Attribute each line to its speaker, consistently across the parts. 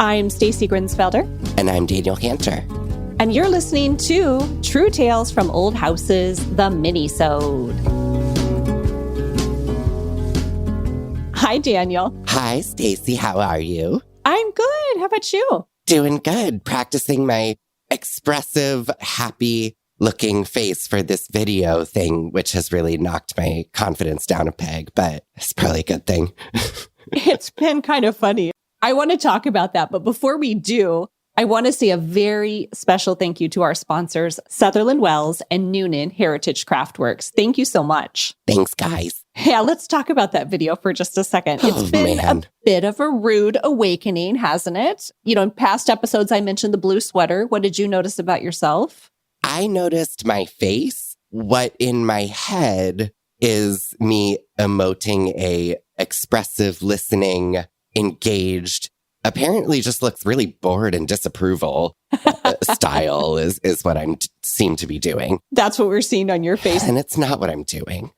Speaker 1: I'm Stacy Grinsfelder.
Speaker 2: And I'm Daniel Kanter.
Speaker 1: And you're listening to True Tales from Old Houses, the mini-sode. Hi, Daniel.
Speaker 2: Hi, Stacy. How are you?
Speaker 1: I'm good. How about you?
Speaker 2: Doing good. Practicing my expressive, happy-looking face for this video thing, which has really knocked my confidence down a peg, but it's probably a good thing.
Speaker 1: It's been kind of funny. I want to talk about that, but before we do, I want to say a very special thank you to our sponsors, Sutherland Wells and Noonan Heritage Craftworks. Thank you so much.
Speaker 2: Thanks, guys.
Speaker 1: Yeah, let's talk about that video for just a second. It's been a bit of a rude awakening, hasn't it? You know, in past episodes, I mentioned the blue sweater. What did you notice about yourself?
Speaker 2: I noticed my face. What in my head is me emoting a expressive, listening, engaged, apparently just looks really bored and disapproval style is what I'm seem to be doing.
Speaker 1: That's what we're seeing on your face.
Speaker 2: And it's not what I'm doing.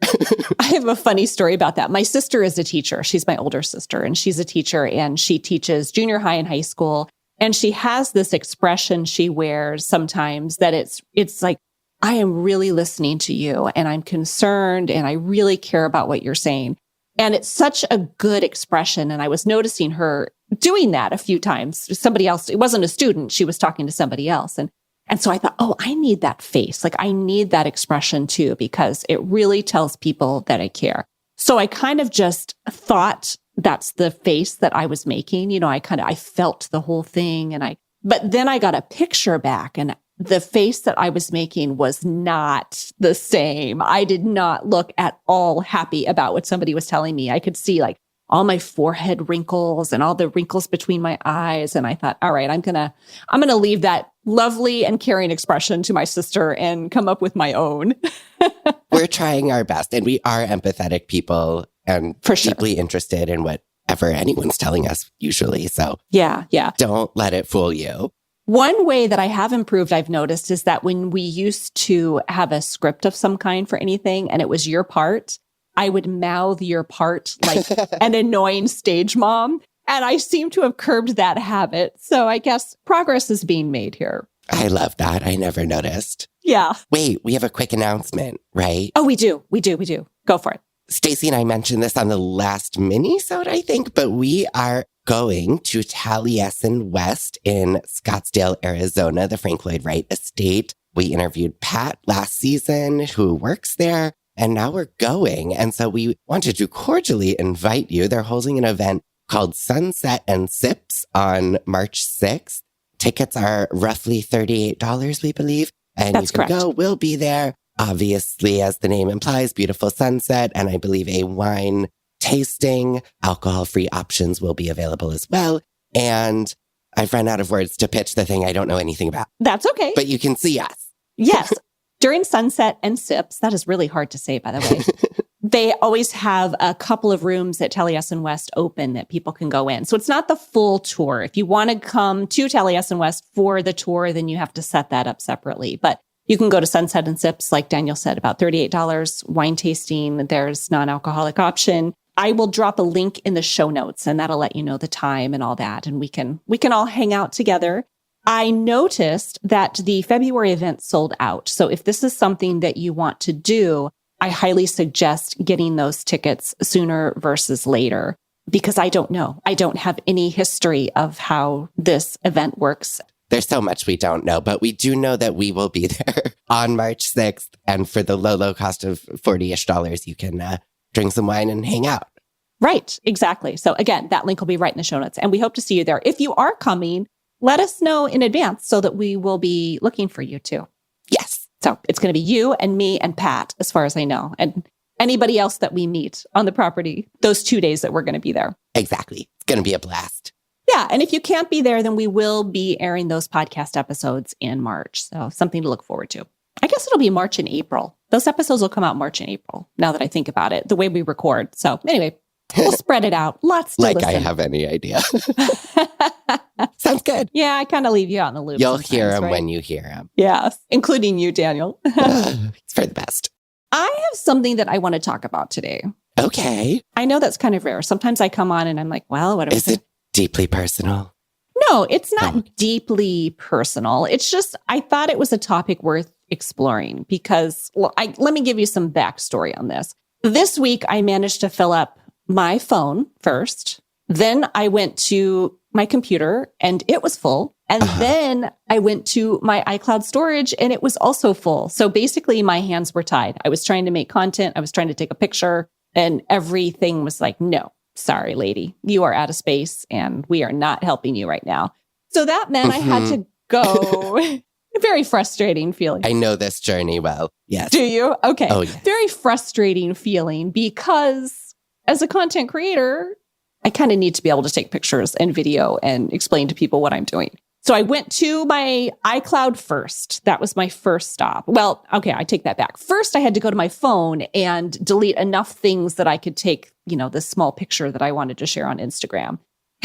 Speaker 1: I have a funny story about that. My sister is a teacher. She's my older sister, and she's a teacher, and she teaches junior high and high school. And she has this expression she wears sometimes that it's like, I am really listening to you, and I'm concerned, and I really care about what you're saying. And it's such a good expression. And I was noticing her doing that a few times. Somebody else, it wasn't a student. She was talking to somebody else. And so I thought, oh, I need that face. Like I need that expression too, because it really tells people that I care. So I kind of just thought that's the face that I was making. You know, I felt the whole thing. But then I got a picture back, and the face that I was making was not the same. I did not look at all happy about what somebody was telling me. I could see like all my forehead wrinkles and all the wrinkles between my eyes. And I thought, all right, I'm going to leave that lovely and caring expression to my sister and come up with my own.
Speaker 2: We're trying our best, and we are empathetic people and
Speaker 1: for sure,
Speaker 2: deeply interested in whatever anyone's telling us usually. So
Speaker 1: yeah.
Speaker 2: Don't let it fool you.
Speaker 1: One way that I have improved, I've noticed, is that when we used to have a script of some kind for anything and it was your part, I would mouth your part like an annoying stage mom. And I seem to have curbed that habit. So I guess progress is being made here.
Speaker 2: I love that. I never noticed.
Speaker 1: Yeah.
Speaker 2: Wait, we have a quick announcement, right?
Speaker 1: Oh, we do. Go for it.
Speaker 2: Stacy and I mentioned this on the last mini-sode, I think, but we are going to Taliesin West in Scottsdale, Arizona, the Frank Lloyd Wright estate. We interviewed Pat last season, who works there, and now we're going. And so we wanted to cordially invite you. They're holding an event called Sunset and Sips on March 6th. Tickets are roughly $38, we believe. And
Speaker 1: That's
Speaker 2: you can
Speaker 1: correct.
Speaker 2: go. We'll be there. Obviously, as the name implies, beautiful sunset, and I believe a wine tasting. Alcohol-free options will be available as well. And I've run out of words to pitch the thing I don't know anything about.
Speaker 1: That's okay.
Speaker 2: But you can see us.
Speaker 1: Yes. During Sunset and Sips, that is really hard to say, by the way. They always have a couple of rooms at Taliesin West open that people can go in. So it's not the full tour. If you want to come to Taliesin West for the tour, then you have to set that up separately. But you can go to Sunset and Sips, like Daniel said, about $38, wine tasting. There's non-alcoholic option. I will drop a link in the show notes, and that'll let you know the time and all that. And we can all hang out together. I noticed that the February event sold out. So if this is something that you want to do, I highly suggest getting those tickets sooner versus later, because I don't know. I don't have any history of how this event works.
Speaker 2: There's so much we don't know, but we do know that we will be there on March 6th. And for the low cost of $40-ish, you can drink some wine and hang out.
Speaker 1: Right, exactly. So again, that link will be right in the show notes. And we hope to see you there. If you are coming, let us know in advance so that we will be looking for you too.
Speaker 2: Yes.
Speaker 1: So it's going to be you and me and Pat, as far as I know, and anybody else that we meet on the property those 2 days that we're going to be there.
Speaker 2: Exactly. It's going to be a blast.
Speaker 1: Yeah. And if you can't be there, then we will be airing those podcast episodes in March. So something to look forward to. I guess it'll be March and April. Those episodes will come out March and April, now that I think about it, the way we record. So anyway, we'll spread it out. Lots to
Speaker 2: like
Speaker 1: listen.
Speaker 2: I have any idea. Sounds good.
Speaker 1: Yeah, I kind of leave you out in the loop.
Speaker 2: You'll hear them
Speaker 1: right?
Speaker 2: when you hear them.
Speaker 1: Yes, including you, Daniel.
Speaker 2: It's for the best.
Speaker 1: I have something that I want to talk about today.
Speaker 2: Okay.
Speaker 1: I know that's kind of rare. Sometimes I come on and I'm like, well, what
Speaker 2: Is it deeply personal?
Speaker 1: No, it's not deeply personal. It's just, I thought it was a topic worth exploring because, let me give you some backstory on this. This week, I managed to fill up my phone first. Then I went to my computer and it was full. And then I went to my iCloud storage and it was also full. So basically my hands were tied. I was trying to make content. I was trying to take a picture and everything was like, no, sorry, lady, you are out of space and we are not helping you right now. So that meant I had to go. Very frustrating feeling.
Speaker 2: I know this journey well. Yes.
Speaker 1: Do you? Okay.
Speaker 2: Oh, yes.
Speaker 1: Very frustrating feeling because as a content creator, I kind of need to be able to take pictures and video and explain to people what I'm doing. So I went to my iCloud first. That was my first stop. Well, okay, I take that back. First, I had to go to my phone and delete enough things that I could take, this small picture that I wanted to share on Instagram.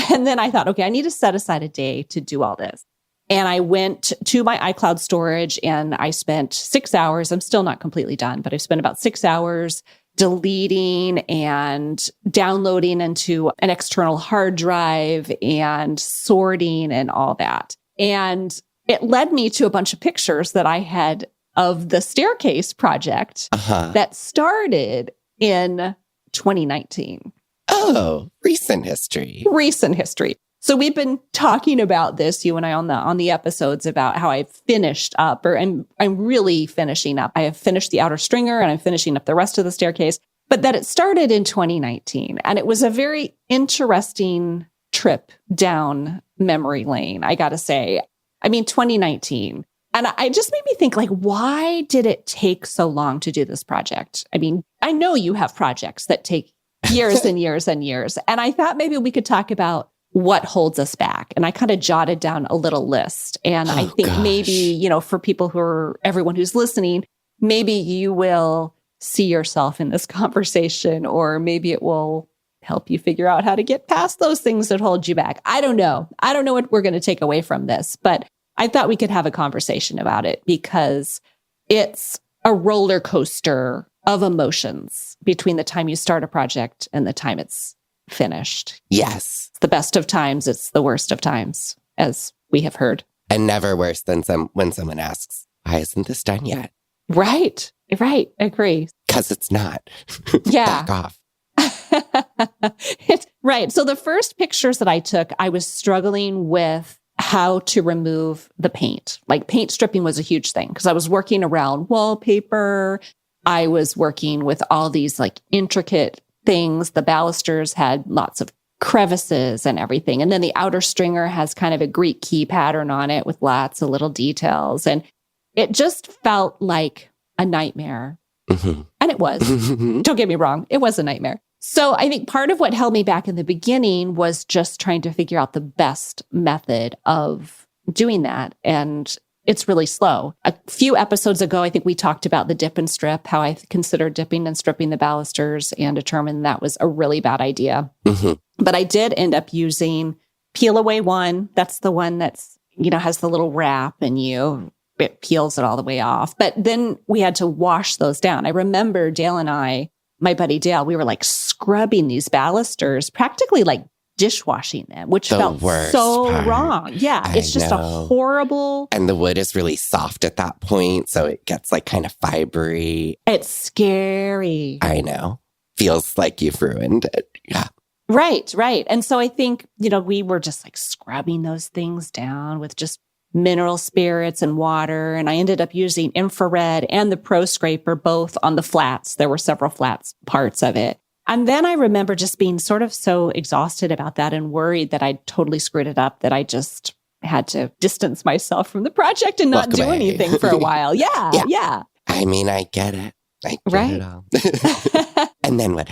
Speaker 1: And then I thought, okay, I need to set aside a day to do all this. And I went to my iCloud storage and I spent 6 hours. I'm still not completely done, but I spent about 6 hours deleting and downloading into an external hard drive and sorting and all that. And it led me to a bunch of pictures that I had of the staircase project that started in 2019.
Speaker 2: Oh, recent history.
Speaker 1: Recent history. So we've been talking about this, you and I, on the episodes about how I've finished up, or I'm really finishing up. I have finished the outer stringer and I'm finishing up the rest of the staircase, but that it started in 2019. And it was a very interesting trip down memory lane, I got to say. 2019. And I just made me think, why did it take so long to do this project? I know you have projects that take years and years and years. And I thought maybe we could talk about what holds us back. And I kind of jotted down a little list. And I think maybe, for everyone who's listening, maybe you will see yourself in this conversation, or maybe it will help you figure out how to get past those things that hold you back. I don't know. I don't know what we're going to take away from this, but I thought we could have a conversation about it because it's a roller coaster of emotions between the time you start a project and the time it's finished.
Speaker 2: Yes.
Speaker 1: It's the best of times. It's the worst of times, as we have heard.
Speaker 2: And never worse than when someone asks, why isn't this done yet?
Speaker 1: Right. Agree.
Speaker 2: Because it's not.
Speaker 1: Yeah.
Speaker 2: Back off.
Speaker 1: Right. So the first pictures that I took, I was struggling with how to remove the paint. Paint stripping was a huge thing because I was working around wallpaper. I was working with all these intricate things. The balusters had lots of crevices and everything. And then the outer stringer has kind of a Greek key pattern on it with lots of little details. And it just felt like a nightmare. Mm-hmm. And it was. Don't get me wrong. It was a nightmare. So I think part of what held me back in the beginning was just trying to figure out the best method of doing that. And it's really slow. A few episodes ago, I think we talked about the dip and strip, how I considered dipping and stripping the balusters and determined that was a really bad idea. Mm-hmm. But I did end up using Peel Away One. That's the one that's, has the little wrap and it peels it all the way off. But then we had to wash those down. I remember Dale and I, my buddy Dale, we were scrubbing these balusters, practically dishwashing them, which felt so wrong. Yeah, it's just a horrible.
Speaker 2: And the wood is really soft at that point, so it gets kind of fibery.
Speaker 1: It's scary.
Speaker 2: I know. Feels like you've ruined it. Yeah.
Speaker 1: Right. And so I think, we were just scrubbing those things down with just mineral spirits and water. And I ended up using infrared and the Pro Scraper both on the flats. There were several flats parts of it. And then I remember just being sort of so exhausted about that and worried that I'd totally screwed it up that I just had to distance myself from the project and not do anything for a while. Yeah.
Speaker 2: I get it. I get it all. And then what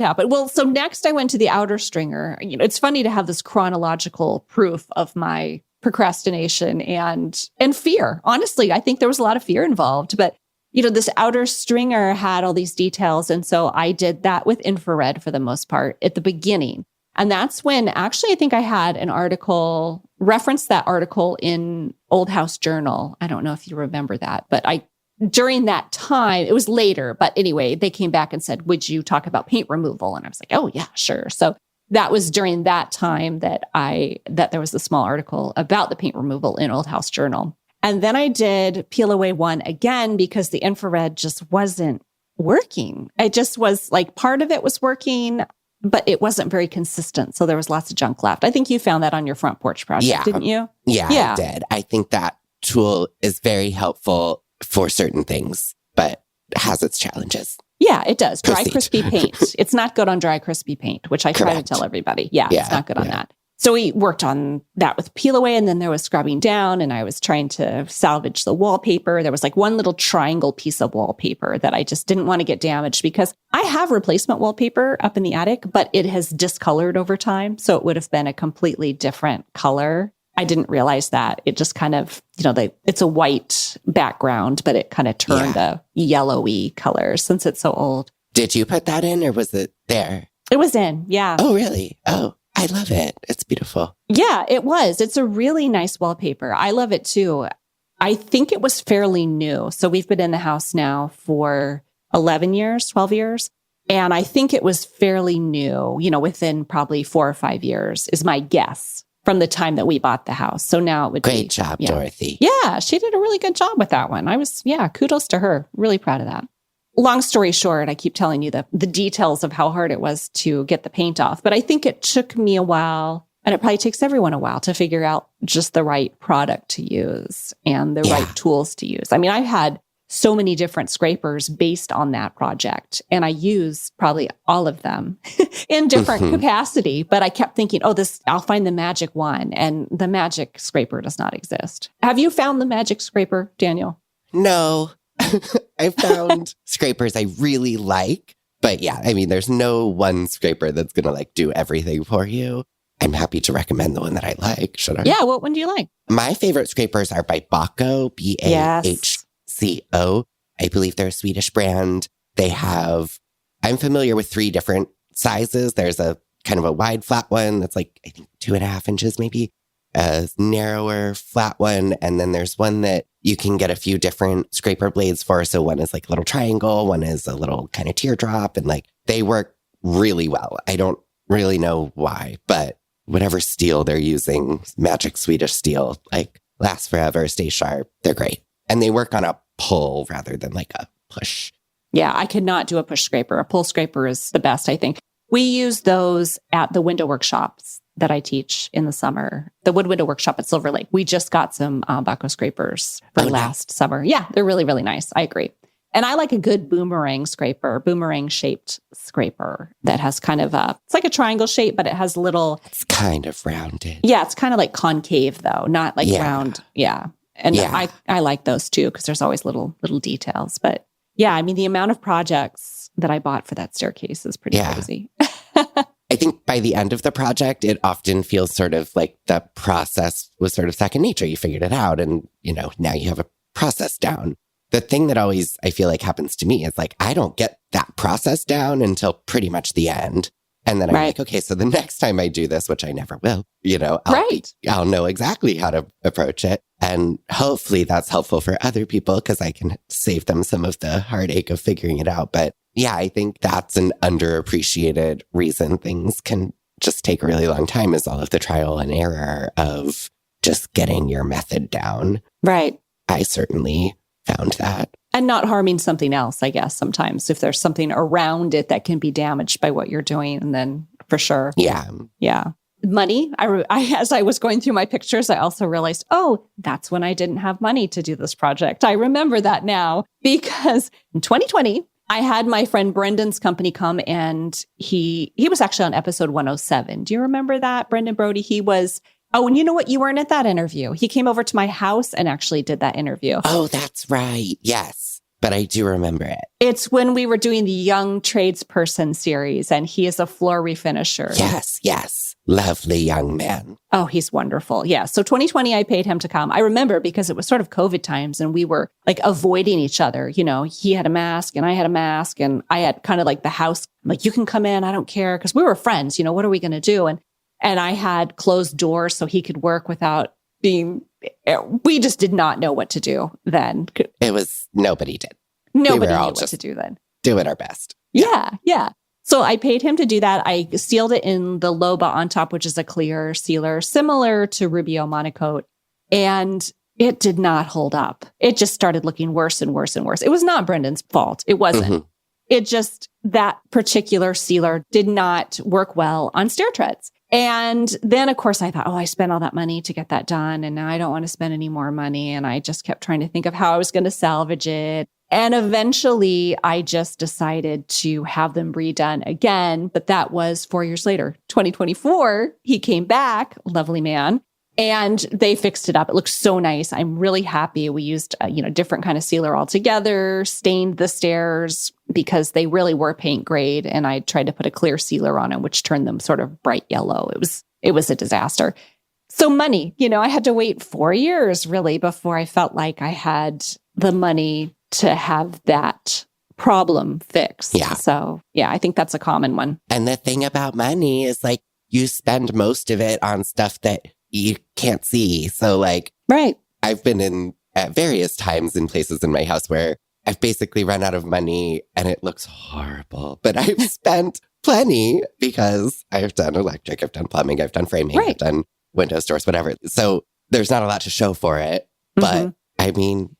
Speaker 2: happened? Well, so next I went to the outer stringer. It's funny to have this chronological proof of my procrastination and fear. Honestly, I think there was a lot of fear involved, but this outer stringer had all these details. And so I did that with infrared for the most part at the beginning. And that's when actually I think I had an article, referenced that article in Old House Journal. I don't know if you remember that, but during that time, it was later. But anyway, they came back and said, would you talk about paint removal? And I was like, oh yeah, sure. So
Speaker 1: that was during that time that there was a small article about the paint removal in Old House Journal. And then I did Peel Away 1 again because the infrared just wasn't working. It just was like part of it was working, but it wasn't very consistent. So there was lots of junk left. I think you found that on your front porch project, didn't you?
Speaker 2: Yeah, I did. I think that tool is very helpful for certain things, but has its challenges.
Speaker 1: Yeah, it does. Dry, crispy paint. It's not good on dry, crispy paint, which I try to tell everybody. Yeah, it's not good on that. So we worked on that with Peel Away, and then there was scrubbing down, and I was trying to salvage the wallpaper. There was like one little triangle piece of wallpaper that I just didn't want to get damaged because I have replacement wallpaper up in the attic, but it has discolored over time. So it would have been a completely different color. I didn't realize that. It just kind of, it's a white background, but it kind of turned a yellowy color since it's so old.
Speaker 2: Did you put that in or was it there?
Speaker 1: It was in, yeah.
Speaker 2: Oh, really? Oh, I love it. It's beautiful.
Speaker 1: Yeah, it was. It's a really nice wallpaper. I love it too. I think it was fairly new. So we've been in the house now for 11 years, 12 years. And I think it was fairly new, within probably 4 or 5 years is my guess. From the time that we bought the house. So now it would
Speaker 2: Great job, Dorothy.
Speaker 1: Yeah, she did a really good job with that one. Kudos to her. Really proud of that. Long story short, I keep telling you the details of how hard it was to get the paint off. But I think it took me a while, and it probably takes everyone a while to figure out just the right product to use and the right tools to use. I mean, I've had so many different scrapers based on that project. And I use probably all of them in different capacity. But I kept thinking, I'll find the magic one. And the magic scraper does not exist. Have you found the magic scraper, Daniel?
Speaker 2: No. I found scrapers I really like. But yeah, I mean, there's no one scraper that's going to do everything for you. I'm happy to recommend the one that I like. Should I?
Speaker 1: Yeah. What one do you like?
Speaker 2: My favorite scrapers are by Bahco, BAHCO. I believe they're a Swedish brand. I'm familiar with 3 different sizes. There's a kind of a wide flat one that's I think 2.5 inches maybe, a narrower flat one. And then there's one that you can get a few different scraper blades for. So one is a little triangle, one is a little kind of teardrop, and they work really well. I don't really know why, but whatever steel they're using, magic Swedish steel, lasts forever, stay sharp. They're great. And they work on a pull rather than a push.
Speaker 1: Yeah, I could not do a push scraper. A pull scraper is the best, I think. We use those at the window workshops that I teach in the summer. The wood window workshop at Silver Lake. We just got some Bahco scrapers for last summer. Yeah, they're really, really nice. I agree. And I like a good boomerang-shaped scraper that has kind of it's like a triangle shape, but it has little...
Speaker 2: It's kind of rounded.
Speaker 1: Yeah, it's kind of like concave, though, not round. Yeah. And I like those too, because there's always little details. But yeah, I mean, the amount of projects that I bought for that staircase is pretty crazy.
Speaker 2: I think by the end of the project, it often feels sort of like the process was sort of second nature. You figured it out and, now you have a process down. The thing that always I feel like happens to me is I don't get that process down until pretty much the end. And then I'm like, okay, so the next time I do this, which I never will, I'll know exactly how to approach it. And hopefully that's helpful for other people because I can save them some of the heartache of figuring it out. But yeah, I think that's an underappreciated reason things can just take a really long time is all of the trial and error of just getting your method down.
Speaker 1: Right.
Speaker 2: I certainly found that.
Speaker 1: And not harming something else, I guess, sometimes if there's something around it that can be damaged by what you're doing, and then for sure.
Speaker 2: Yeah.
Speaker 1: Yeah. Money. As I was going through my pictures, I also realized, that's when I didn't have money to do this project. I remember that now because in 2020, I had my friend Brendan's company come and he was actually on episode 107. Do you remember that, Brendan Brody? He was... Oh, and you know what? You weren't at that interview. He came over to my house and actually did that interview.
Speaker 2: Oh, that's right. Yes. But I do remember it.
Speaker 1: It's when we were doing the Young Tradesperson series, and he is a floor refinisher.
Speaker 2: Yes. Lovely young man.
Speaker 1: Oh, he's wonderful. Yeah. So 2020, I paid him to come. I remember because it was sort of COVID times and we were avoiding each other. He had a mask and I had a mask and I had kind of the house. I'm you can come in. I don't care. Because we were friends. What are we going to do? And I had closed doors so he could work without being, we just did not know what to do then.
Speaker 2: Nobody did.
Speaker 1: Nobody knew what to do then.
Speaker 2: Doing our best.
Speaker 1: Yeah. So I paid him to do that. I sealed it in the Loba on top, which is a clear sealer, similar to Rubio Monocoat. And it did not hold up. It just started looking worse and worse and worse. It was not Brendan's fault. It wasn't. Mm-hmm. It just, that particular sealer did not work well on stair treads. And then, of course, I thought, I spent all that money to get that done. And now I don't want to spend any more money. And I just kept trying to think of how I was going to salvage it. And eventually, I just decided to have them redone again. But that was 4 years later, 2024. He came back, lovely man, and they fixed it up. It looks so nice. I'm really happy. We used a different kind of sealer altogether, stained the stairs because they really were paint grade. And I tried to put a clear sealer on them, which turned them sort of bright yellow. It was a disaster. So money, I had to wait 4 years really before I felt like I had the money to have that problem fixed.
Speaker 2: Yeah.
Speaker 1: So I think that's a common one.
Speaker 2: And the thing about money is like you spend most of it on stuff that you can't see. So like,
Speaker 1: right.
Speaker 2: I've been at various times in places in my house where I've basically run out of money and it looks horrible, but I've spent plenty because I've done electric, I've done plumbing, I've done framing, right. I've done window stores, whatever. So there's not a lot to show for it. But I mean,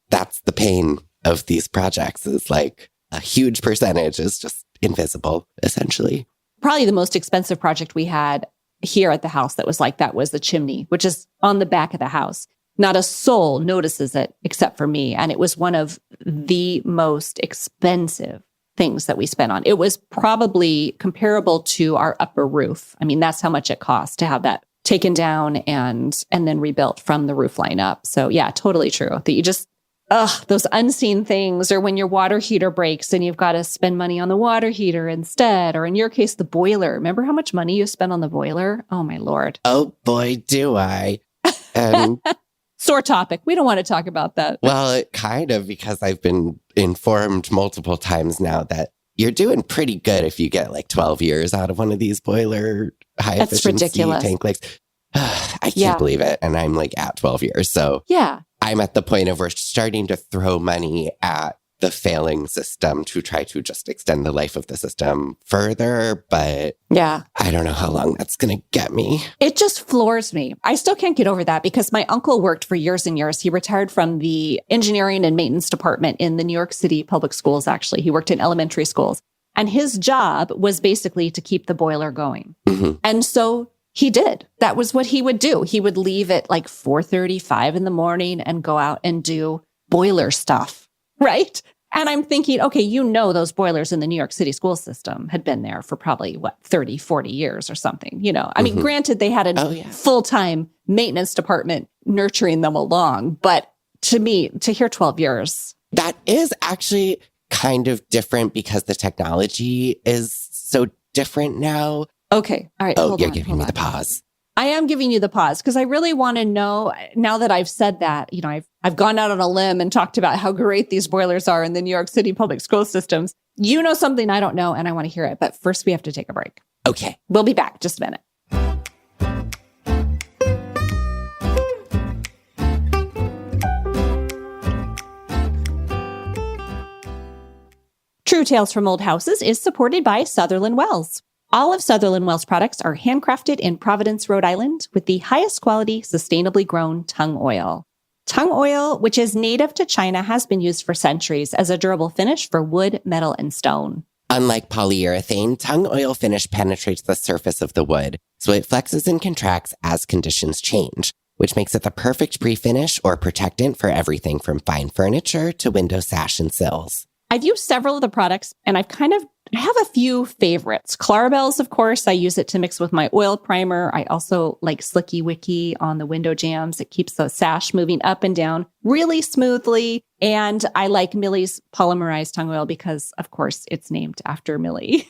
Speaker 2: that's the pain of these projects is like a huge percentage is just invisible, essentially.
Speaker 1: Probably the most expensive project we had here at the house that was like that was the chimney, which is on the back of the house. Not a soul notices it except for me. And it was one of the most expensive things that we spent on. It was probably comparable to our upper roof. I mean, that's how much it cost to have that taken down and then rebuilt from the roof line up. So yeah, totally true. That you just, those unseen things, or when your water heater breaks and you've got to spend money on the water heater instead, or in your case, the boiler. Remember how much money you spent on the boiler? Oh my Lord.
Speaker 2: Oh boy, do I. And
Speaker 1: sore topic. We don't want to talk about that.
Speaker 2: Well, kind of, because I've been informed multiple times now that you're doing pretty good if you get like 12 years out of one of these boiler high efficiency tank legs. I can't believe it. And I'm like at 12 years. So I'm at the point of we're starting to throw money at the failing system to try to just extend the life of the system further. But I don't know how long that's going to get me.
Speaker 1: It just floors me. I still can't get over that because my uncle worked for years and years. He retired from the engineering and maintenance department in the New York City public schools, actually. He worked in elementary schools. And his job was basically to keep the boiler going. Mm-hmm. And so he did. That was what he would do. He would leave at like 4:35 in the morning and go out and do boiler stuff, right? And I'm thinking, okay, those boilers in the New York City school system had been there for probably 30, 40 years or something, I mean, granted, they had a full-time maintenance department nurturing them along. But to me, to hear 12 years.
Speaker 2: That is actually kind of different because the technology is so different now.
Speaker 1: Okay. All right.
Speaker 2: Oh, you're giving me the pause.
Speaker 1: I am giving you the pause because I really want to know, now that I've said that, I've gone out on a limb and talked about how great these boilers are in the New York City public school systems. You know something I don't know and I want to hear it. But first we have to take a break.
Speaker 2: Okay.
Speaker 1: We'll be back just a minute. True Tales from Old Houses is supported by Sutherland Wells. All of Sutherland Wells products are handcrafted in Providence, Rhode Island, with the highest quality, sustainably grown tung oil. Tung oil, which is native to China, has been used for centuries as a durable finish for wood, metal, and stone.
Speaker 2: Unlike polyurethane, tung oil finish penetrates the surface of the wood, so it flexes and contracts as conditions change, which makes it the perfect pre-finish or protectant for everything from fine furniture to window sash and sills.
Speaker 1: I've used several of the products, and I have a few favorites. Clarabelle's, of course. I use it to mix with my oil primer. I also like Slicky Wicky on the window jambs. It keeps the sash moving up and down really smoothly. And I like Millie's polymerized tung oil because, of course, it's named after Millie.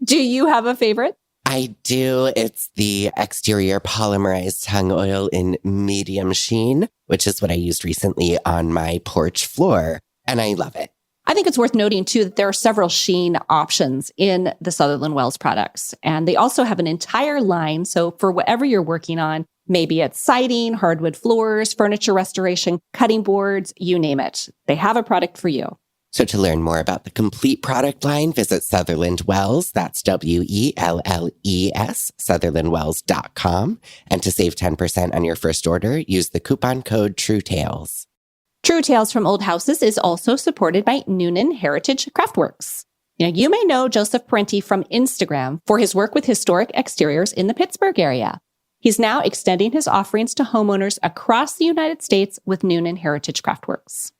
Speaker 1: Do you have a favorite?
Speaker 2: I do. It's the exterior polymerized tung oil in medium sheen, which is what I used recently on my porch floor. And I love it.
Speaker 1: I think it's worth noting, too, that there are several sheen options in the Sutherland Wells products. And they also have an entire line. So for whatever you're working on, maybe it's siding, hardwood floors, furniture restoration, cutting boards, you name it. They have a product for you.
Speaker 2: So to learn more about the complete product line, visit Sutherland Wells, that's Welles, sutherlandwells.com. And to save 10% on your first order, use the coupon code TrueTales.
Speaker 1: True Tales from Old Houses is also supported by Noonan Heritage Craftworks. You may know Joseph Parenti from Instagram for his work with historic exteriors in the Pittsburgh area. He's now extending his offerings to homeowners across the United States with Noonan Heritage Craftworks.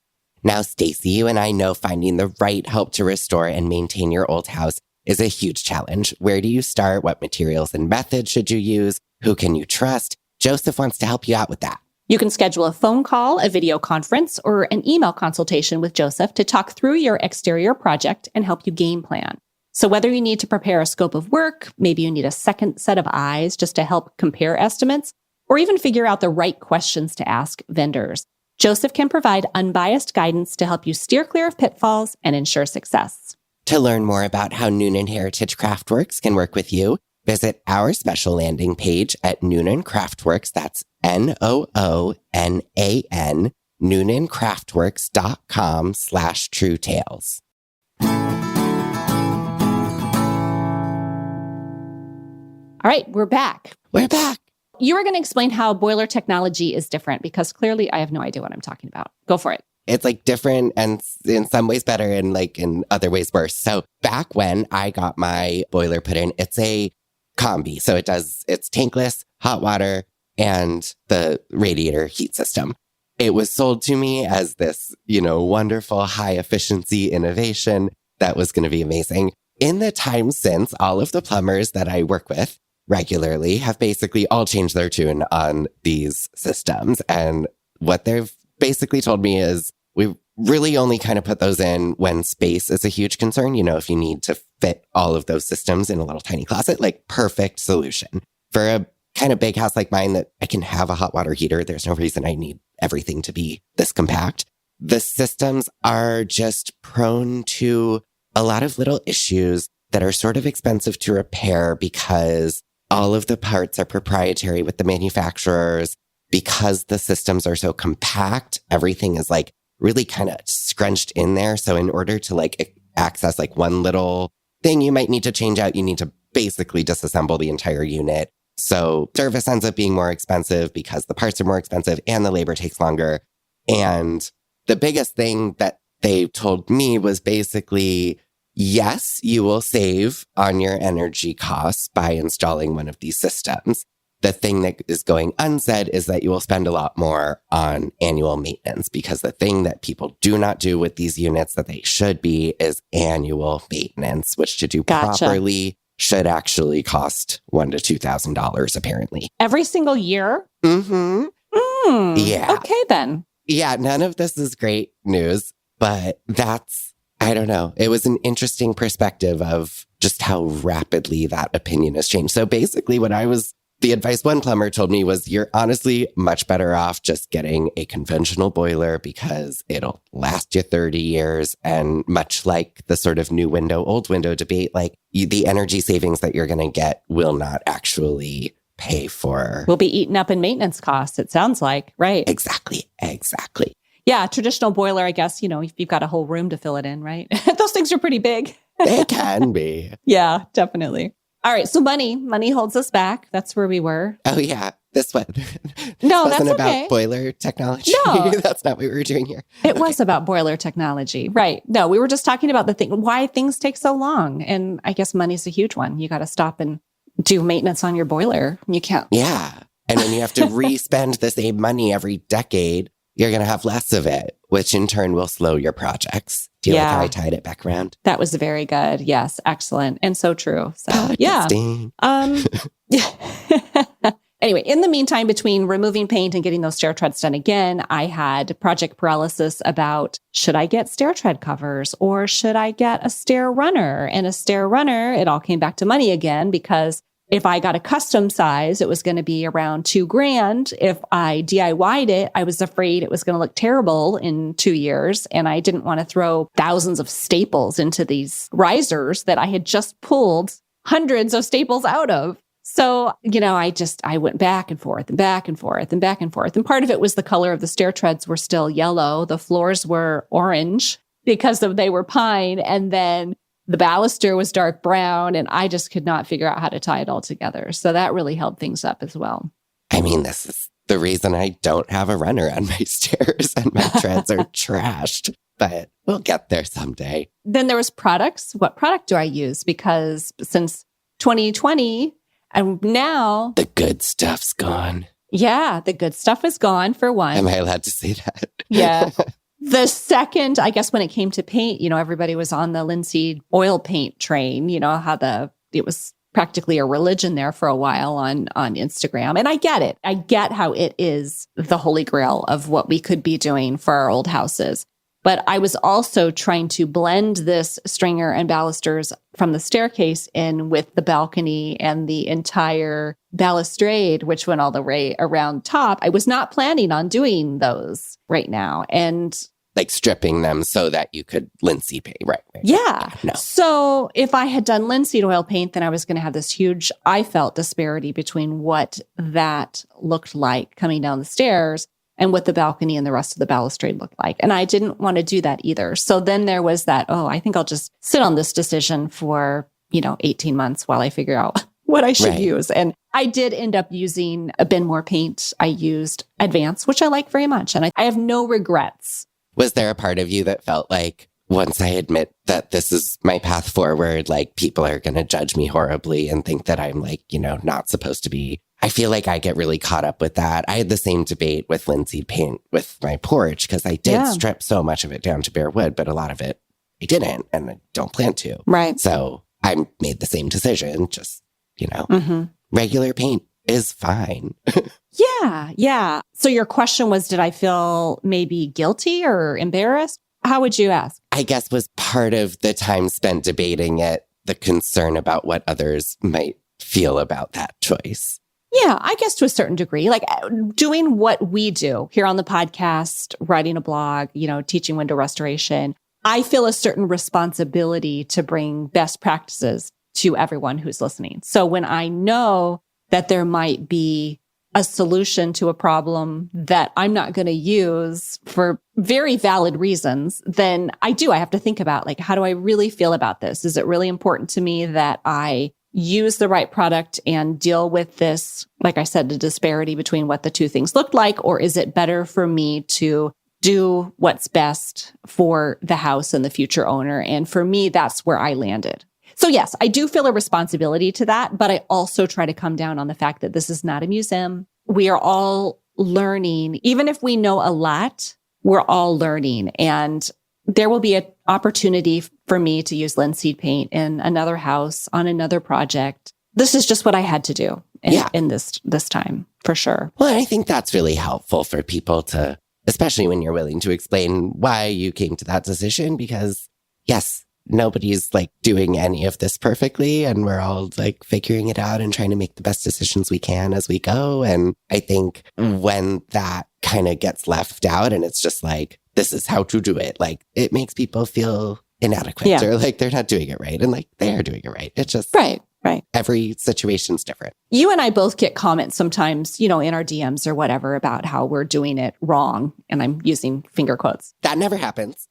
Speaker 2: Now, Stacy, you and I know finding the right help to restore and maintain your old house is a huge challenge. Where do you start? What materials and methods should you use? Who can you trust? Joseph wants to help you out with that.
Speaker 1: You can schedule a phone call, a video conference, or an email consultation with Joseph to talk through your exterior project and help you game plan. So whether you need to prepare a scope of work, maybe you need a second set of eyes just to help compare estimates, or even figure out the right questions to ask vendors, Joseph can provide unbiased guidance to help you steer clear of pitfalls and ensure success.
Speaker 2: To learn more about how Noonan Heritage Craftworks can work with you, visit our special landing page at Noonan Craftworks, that's Noonan, noonancraftworks.com/truetales.
Speaker 1: All right, we're back.
Speaker 2: We're back.
Speaker 1: You were going to explain how boiler technology is different because clearly I have no idea what I'm talking about. Go for it.
Speaker 2: It's like different and in some ways better and like in other ways worse. So back when I got my boiler put in, it's a combi. So it's tankless, hot water, and the radiator heat system. It was sold to me as this, wonderful high efficiency innovation that was going to be amazing. In the time since, all of the plumbers that I work with regularly have basically all changed their tune on these systems. And what they've basically told me is we really only kind of put those in when space is a huge concern. If you need to fit all of those systems in a little tiny closet, like perfect solution. For a kind of big house like mine that I can have a hot water heater, there's no reason I need everything to be this compact. The systems are just prone to a lot of little issues that are sort of expensive to repair because all of the parts are proprietary with the manufacturers. Because the systems are so compact, everything is like really kind of scrunched in there. So in order to like access like one little thing you might need to change out, you need to basically disassemble the entire unit. So service ends up being more expensive because the parts are more expensive and the labor takes longer. And the biggest thing that they told me was basically, yes, you will save on your energy costs by installing one of these systems. The thing that is going unsaid is that you will spend a lot more on annual maintenance because the thing that people do not do with these units that they should be is annual maintenance, which to do properly should actually cost $1,000 to $2,000 apparently.
Speaker 1: Every single year?
Speaker 2: Mm-hmm. Yeah.
Speaker 1: Okay, then.
Speaker 2: Yeah, none of this is great news, but I don't know. It was an interesting perspective of just how rapidly that opinion has changed. So basically the advice one plumber told me was you're honestly much better off just getting a conventional boiler because it'll last you 30 years. And much like the sort of new window, old window debate, like the energy savings that you're going to get will not actually pay for.
Speaker 1: Will be eaten up in maintenance costs, it sounds like, right?
Speaker 2: Exactly.
Speaker 1: Yeah, traditional boiler, I guess, if you've got a whole room to fill it in, right? Those things are pretty big.
Speaker 2: They can be.
Speaker 1: Yeah, definitely. All right. So money holds us back. That's where we were.
Speaker 2: Oh, yeah. This one.
Speaker 1: No,
Speaker 2: wasn't
Speaker 1: that's
Speaker 2: about
Speaker 1: okay.
Speaker 2: boiler technology.
Speaker 1: No.
Speaker 2: That's not what we were doing here.
Speaker 1: It was about boiler technology. Right. No, we were just talking about why things take so long. And I guess money's a huge one. You got to stop and do maintenance on your boiler. You can't.
Speaker 2: Yeah. And when you have to re-spend the same money every decade, you're going to have less of it, which in turn will slow your projects. Do you like how I tied it back around?
Speaker 1: That was very good. Yes. Excellent. And so true. So, yeah. Anyway, in the meantime, between removing paint and getting those stair treads done again, I had project paralysis about, should I get stair tread covers or should I get a stair runner? And a stair runner, it all came back to money again, because if I got a custom size, it was going to be around $2,000. If I DIY'd it, I was afraid it was going to look terrible in 2 years. And I didn't want to throw thousands of staples into these risers that I had just pulled hundreds of staples out of. So, I went back and forth and back and forth and back and forth. And part of it was the color of the stair treads were still yellow. The floors were orange. because they were pine. And then the baluster was dark brown, and I just could not figure out how to tie it all together. So that really held things up as well.
Speaker 2: I mean, this is the reason I don't have a runner on my stairs and my treads are trashed, but we'll get there someday.
Speaker 1: Then there was products. What product do I use? Because since 2020, and now...
Speaker 2: the good stuff's gone.
Speaker 1: Yeah, the good stuff is gone for one.
Speaker 2: Am I allowed to say that?
Speaker 1: Yeah. The second, I guess when it came to paint, everybody was on the linseed oil paint train, how it was practically a religion there for a while on Instagram. And I get it. I get how it is the holy grail of what we could be doing for our old houses. But I was also trying to blend this stringer and balusters from the staircase in with the balcony and the entire balustrade, which went all the way around top. I was not planning on doing those right now. And
Speaker 2: like stripping them so that you could linseed paint. Right.
Speaker 1: Yeah.
Speaker 2: No.
Speaker 1: So if I had done linseed oil paint, then I was going to have this huge, I felt, disparity between what that looked like coming down the stairs and what the balcony and the rest of the balustrade looked like. And I didn't want to do that either. So then there was that, I think I'll just sit on this decision for, 18 months while I figure out what I should use. And I did end up using a bin more paint. I used Advance, which I like very much. And I have no regrets.
Speaker 2: Was there a part of you that felt like, once I admit that this is my path forward, like people are going to judge me horribly and think that I'm like, not supposed to be? I feel like I get really caught up with that. I had the same debate with linseed paint with my porch because I did strip so much of it down to bare wood, but a lot of it I didn't and I don't plan to.
Speaker 1: Right.
Speaker 2: So I made the same decision, just, regular paint is fine.
Speaker 1: Yeah. So your question was, did I feel maybe guilty or embarrassed? How would you ask?
Speaker 2: I guess was part of the time spent debating it, the concern about what others might feel about that choice.
Speaker 1: Yeah, I guess to a certain degree, like doing what we do here on the podcast, writing a blog, teaching window restoration. I feel a certain responsibility to bring best practices to everyone who's listening. So when I know that there might be a solution to a problem that I'm not going to use for very valid reasons, then I have to think about, like, how do I really feel about this? Is it really important to me that I use the right product and deal with this, like I said, the disparity between what the two things looked like? Or is it better for me to do what's best for the house and the future owner? And for me, that's where I landed. So yes, I do feel a responsibility to that, but I also try to come down on the fact that this is not a museum. We are all learning. Even if we know a lot, we're all learning. And there will be an opportunity for me to use linseed paint in another house on another project. This is just what I had to do in this time, for sure.
Speaker 2: Well, I think that's really helpful for people to, especially when you're willing to explain why you came to that decision, because yes, nobody's like doing any of this perfectly. And we're all like figuring it out and trying to make the best decisions we can as we go. And I think when that kind of gets left out and it's just like, this is how to do it, like it makes people feel inadequate or like they're not doing it right. And like they are doing it right. It's just
Speaker 1: right.
Speaker 2: Every situation's different.
Speaker 1: You and I both get comments sometimes, in our DMs or whatever about how we're doing it wrong. And I'm using finger quotes.
Speaker 2: That never happens.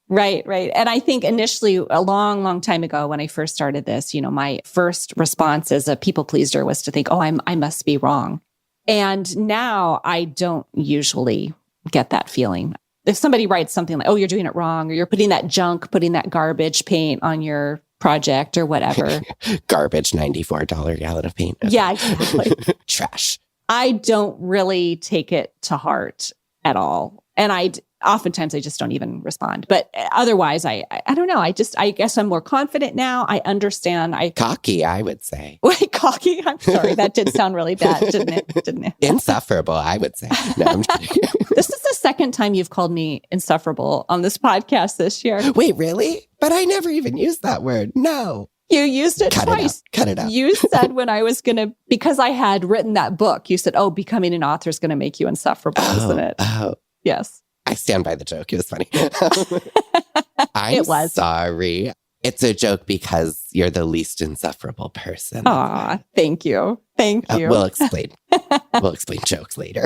Speaker 1: Right. And I think initially, a long, long time ago, when I first started this, my first response as a people pleaser was to think, I must be wrong. And now I don't usually get that feeling. If somebody writes something like, you're doing it wrong, or you're putting that garbage paint on your project or whatever.
Speaker 2: Garbage, $94 gallon of paint.
Speaker 1: Yeah, exactly.
Speaker 2: Trash.
Speaker 1: I don't really take it to heart at all. And oftentimes I just don't even respond. But otherwise, I don't know. I guess I'm more confident now. I understand.
Speaker 2: Cocky, I would say.
Speaker 1: Wait, cocky? I'm sorry. That did sound really bad, didn't it?
Speaker 2: Insufferable, I would say. No, I'm kidding.
Speaker 1: This is the second time you've called me insufferable on this podcast this year.
Speaker 2: Wait, really? But I never even used that word. No.
Speaker 1: You used it twice.
Speaker 2: Cut it out.
Speaker 1: You said when I was because I had written that book, you said, becoming an author is going to make you insufferable, isn't it?
Speaker 2: Oh.
Speaker 1: Yes.
Speaker 2: I stand by the joke. It was funny. I'm sorry. It's a joke because you're the least insufferable person.
Speaker 1: Aw, thank you. Thank you.
Speaker 2: We'll explain. We'll explain jokes later.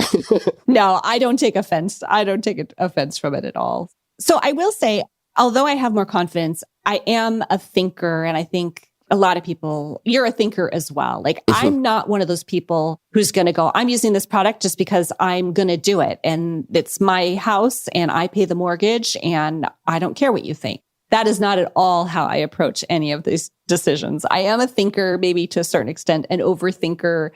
Speaker 1: No, I don't take offense. I don't take offense from it at all. So I will say, although I have more confidence, I am a thinker. And I think a lot of people, you're a thinker as well. Like I'm not one of those people who's going to go, I'm using this product just because I'm going to do it. And it's my house and I pay the mortgage and I don't care what you think. That is not at all how I approach any of these decisions. I am a thinker, maybe to a certain extent, an overthinker.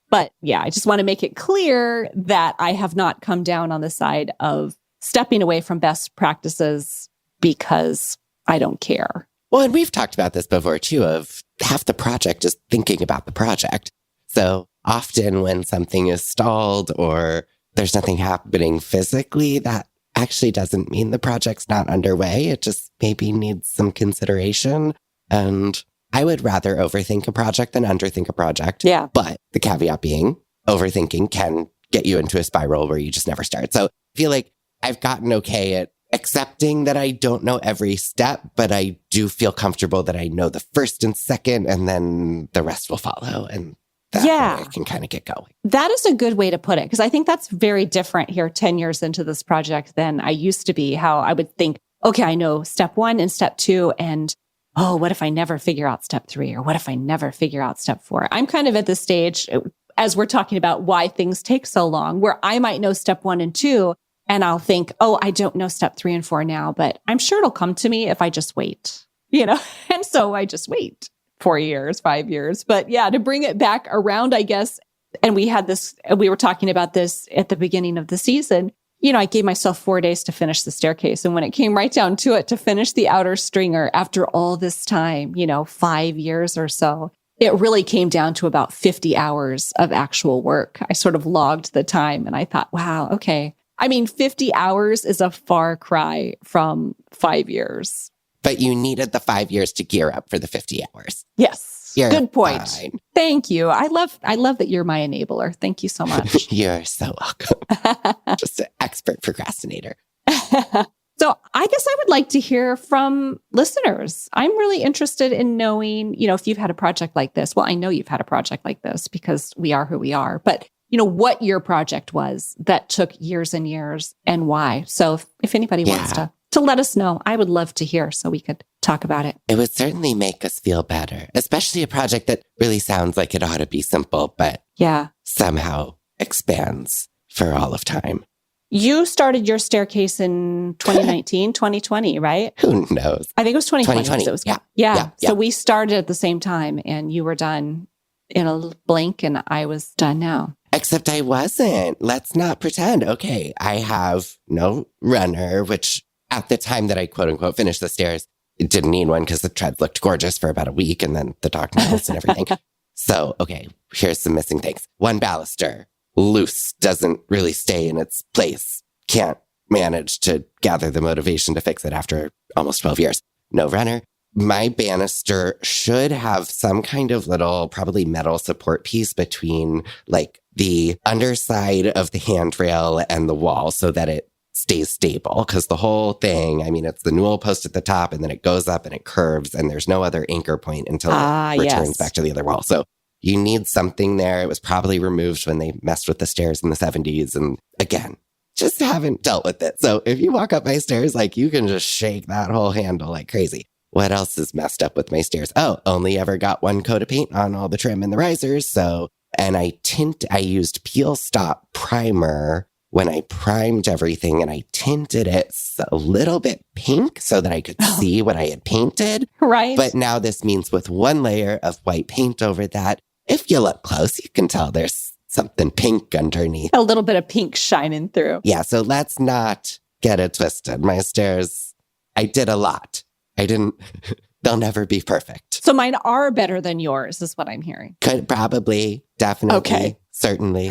Speaker 1: But yeah, I just want to make it clear that I have not come down on the side of stepping away from best practices because I don't care.
Speaker 2: Well, and we've talked about this before too, of half the project is thinking about the project. So often when something is stalled or there's nothing happening physically, that actually doesn't mean the project's not underway. It just maybe needs some consideration. And I would rather overthink a project than underthink a project.
Speaker 1: Yeah.
Speaker 2: But the caveat being, overthinking can get you into a spiral where you just never start. So I feel like I've gotten okay at accepting that I don't know every step, but I do feel comfortable that I know the first and second, and then the rest will follow. And that way I can kind of get going.
Speaker 1: That is a good way to put it, because I think that's very different here 10 years into this project than I used to be, how I would think, okay, I know step 1 and step 2, and oh, what if I never figure out step 3? Or what if I never figure out step 4? I'm kind of at this stage, as we're talking about why things take so long, where I might know step 1 and 2, and I'll think, oh, I don't know step 3 and 4 now, but I'm sure it'll come to me if I just wait, And so I just wait 4 years, 5 years. But yeah, to bring it back around, I guess. And we were talking about this at the beginning of the season. I gave myself 4 days to finish the staircase. And when it came right down to it, to finish the outer stringer after all this time, 5 years or so, it really came down to about 50 hours of actual work. I sort of logged the time and I thought, wow, okay. 50 hours is a far cry from 5 years.
Speaker 2: But you needed the 5 years to gear up for the 50 hours.
Speaker 1: Yes.
Speaker 2: You're
Speaker 1: good point.
Speaker 2: Fine.
Speaker 1: Thank you. I love that you're my enabler. Thank you so much.
Speaker 2: You're so welcome. Just an expert procrastinator.
Speaker 1: So I guess I would like to hear from listeners. I'm really interested in knowing, if you've had a project like this. Well, I know you've had a project like this because we are who we are, but what your project was that took years and years and why. So if anybody wants to let us know, I would love to hear so we could talk about it.
Speaker 2: It would certainly make us feel better, especially a project that really sounds like it ought to be simple, but somehow expands for all of time.
Speaker 1: You started your staircase in 2019, 2020, right?
Speaker 2: Who knows?
Speaker 1: I think it was 2020.
Speaker 2: 2020.
Speaker 1: So yeah. So we started at the same time and you were done in a blink and I was done now.
Speaker 2: Except I wasn't. Let's not pretend. Okay, I have no runner, which at the time that I quote unquote finished the stairs, it didn't need one because the treads looked gorgeous for about a week and then the dog nails and everything. So, okay, here's some missing things. One baluster, loose, doesn't really stay in its place. Can't manage to gather the motivation to fix it after almost 12 years. No runner. My banister should have some kind of little, probably metal support piece between like the underside of the handrail and the wall so that it stays stable. Because the whole thing, it's the newel post at the top and then it goes up and it curves and there's no other anchor point until it returns back to the other wall. So you need something there. It was probably removed when they messed with the stairs in the 70s. And again, just haven't dealt with it. So if you walk up my stairs, you can just shake that whole handle like crazy. What else is messed up with my stairs? Oh, only ever got one coat of paint on all the trim and the risers. And I used Peel Stop primer when I primed everything and I tinted it a little bit pink so that I could see what I had painted.
Speaker 1: Right.
Speaker 2: But now this means with one layer of white paint over that, if you look close, you can tell there's something pink underneath.
Speaker 1: A little bit of pink shining through.
Speaker 2: Yeah. So let's not get it twisted. My stairs, I did a lot. They'll never be perfect.
Speaker 1: So mine are better than yours, is what I'm hearing.
Speaker 2: Could probably, definitely,
Speaker 1: okay.
Speaker 2: Certainly.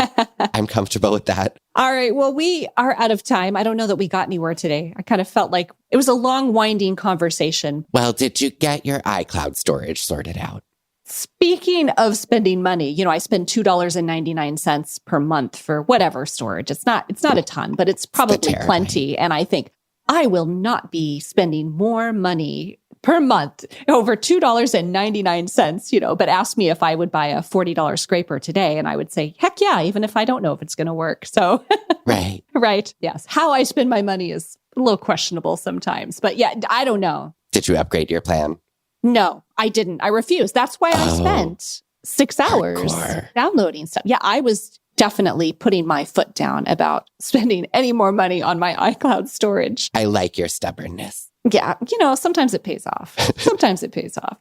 Speaker 2: I'm comfortable with that.
Speaker 1: All right. Well, we are out of time. I don't know that we got anywhere today. I kind of felt like it was a long, winding conversation.
Speaker 2: Well, did you get your iCloud storage sorted out?
Speaker 1: Speaking of spending money, I spend $2.99 per month for whatever storage. It's not a ton, but it's probably plenty. And I think I will not be spending more money per month over $2.99, but ask me if I would buy a $40 scraper today. And I would say, heck yeah, even if I don't know if it's going to work. So,
Speaker 2: right.
Speaker 1: Right. Yes. How I spend my money is a little questionable sometimes. But yeah, I don't know.
Speaker 2: Did you upgrade your plan?
Speaker 1: No, I didn't. I refused. That's why I spent 6 hours downloading stuff. Yeah, I was definitely putting my foot down about spending any more money on my iCloud storage.
Speaker 2: I like your stubbornness.
Speaker 1: Yeah, sometimes it pays off. Sometimes it pays off.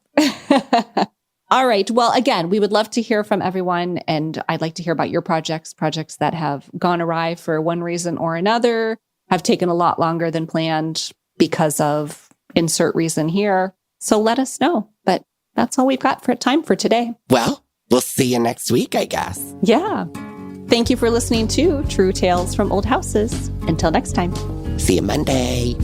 Speaker 1: All right. Well, again, we would love to hear from everyone. And I'd like to hear about your projects that have gone awry for one reason or another, have taken a lot longer than planned because of insert reason here. So let us know. But that's all we've got for time for today.
Speaker 2: Well, we'll see you next week, I guess.
Speaker 1: Yeah. Thank you for listening to True Tales from Old Houses. Until next time.
Speaker 2: See you Monday.